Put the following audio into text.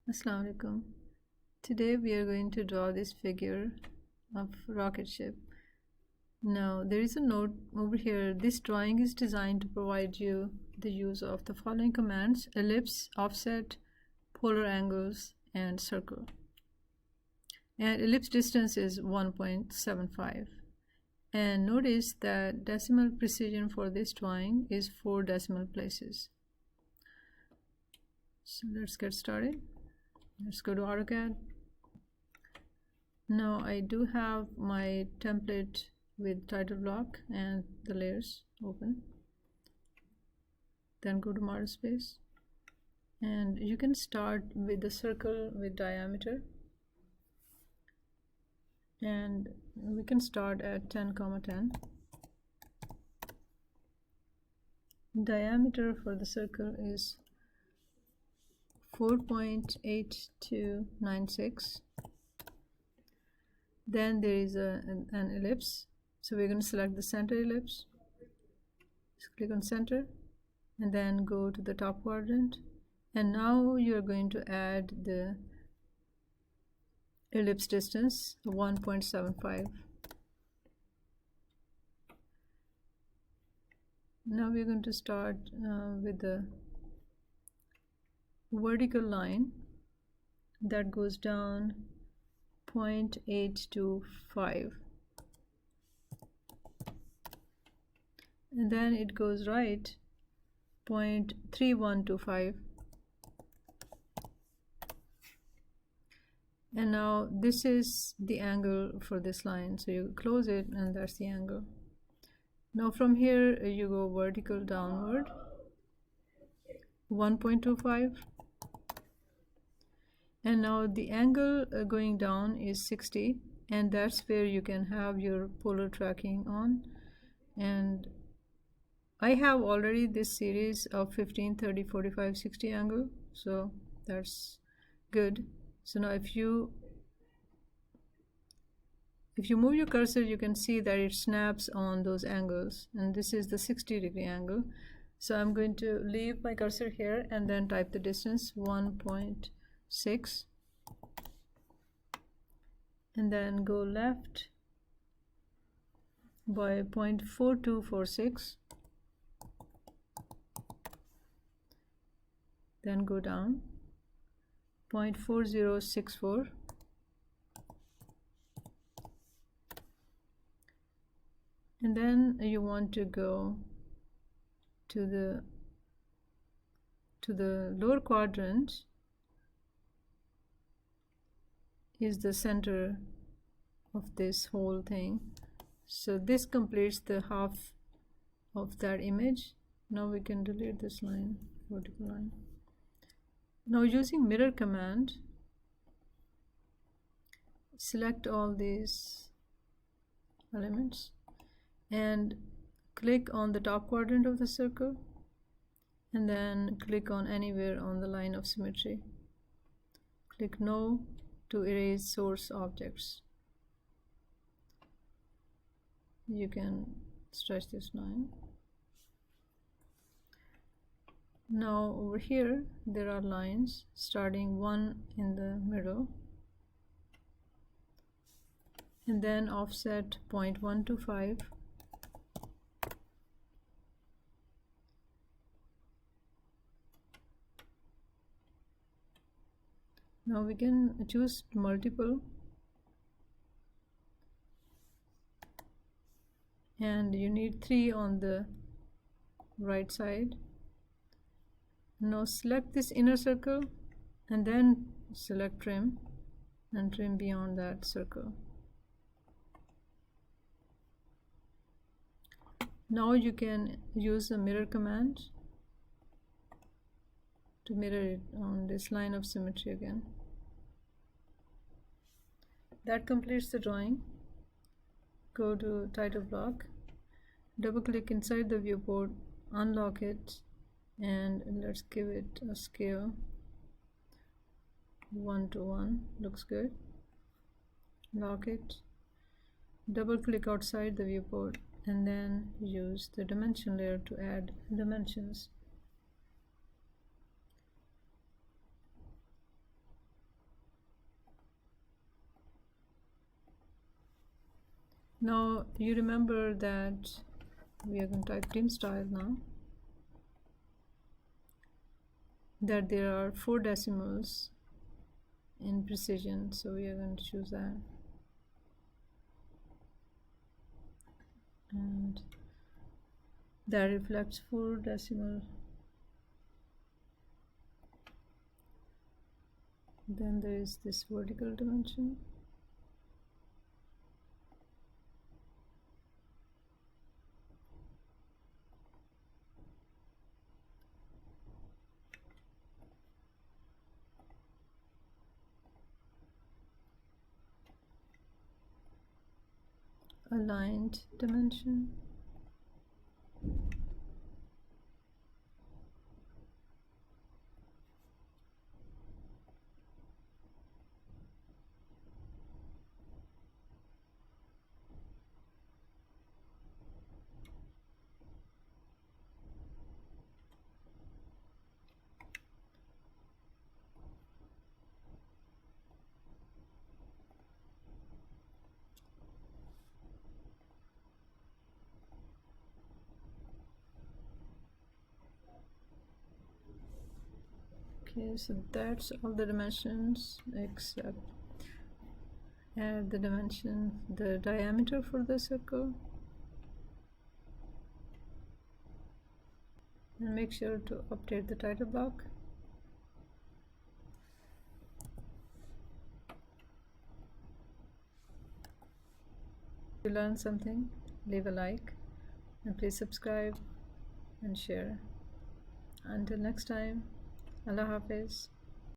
Assalamu alaikum. Today we are going to draw this figure of rocket ship. Now there is a note over here. This drawing is designed to provide you the use of the following commands: ellipse, offset, polar angles, and circle. And ellipse distance is 1.75. And notice that decimal precision for this drawing is 4 decimal places. So let's get started. Let's go to AutoCAD. Now I do have my template with title block and the layers open. Then go to model space, and you can start with the circle with diameter, and we can start at 10,10. Diameter for the circle is 4.8296. Then there is an ellipse, so we're going to select the center ellipse. Just click on center and then go to the top quadrant, and now you're going to add the ellipse distance 1.75. Now we're going to start with the vertical line that goes down 0.825, and then it goes right 0.3125, and now this is the angle for this line, so you close it and that's the angle. Now from here you go vertical downward 1.25, and now the angle going down is 60, and that's where you can have your polar tracking on. And I have already this series of 15, 30, 45, 60 angle, so that's good. So now if you move your cursor, you can see that it snaps on those angles, and this is the 60-degree angle. So I'm going to leave my cursor here and then type the distance 1.6, and then go left by 0.4246, then go down 0.4064, and then you want to go to the lower quadrant is the center of this whole thing. So this completes the half of that image. Now we can delete this line, vertical line. Now using mirror command, select all these elements and click on the top quadrant of the circle, and then click on anywhere on the line of symmetry. Click no to erase source objects. You can stretch this line. Now over here there are lines, starting one in the middle, and then offset 0.125, now we can choose multiple, and you need 3 on the right side. Now select this inner circle and then select trim and trim beyond that circle. Now you can use the mirror command to mirror it on this line of symmetry again. That completes the drawing. Go to title block, double click inside the viewport, unlock it, and let's give it a scale 1:1. Looks good. Lock it, double click outside the viewport, and then use the dimension layer to add dimensions. Now you remember that we are going to type trim style now, that there are 4 decimals in precision, so we are going to choose that, and that reflects 4 decimal. Then there is this vertical dimension. Aligned dimension. Okay, so that's all the dimensions except add the dimension, the diameter for the circle, and make sure to update the title block. If you learned something, leave a like and please subscribe and share. Until next time, Allah Hafiz.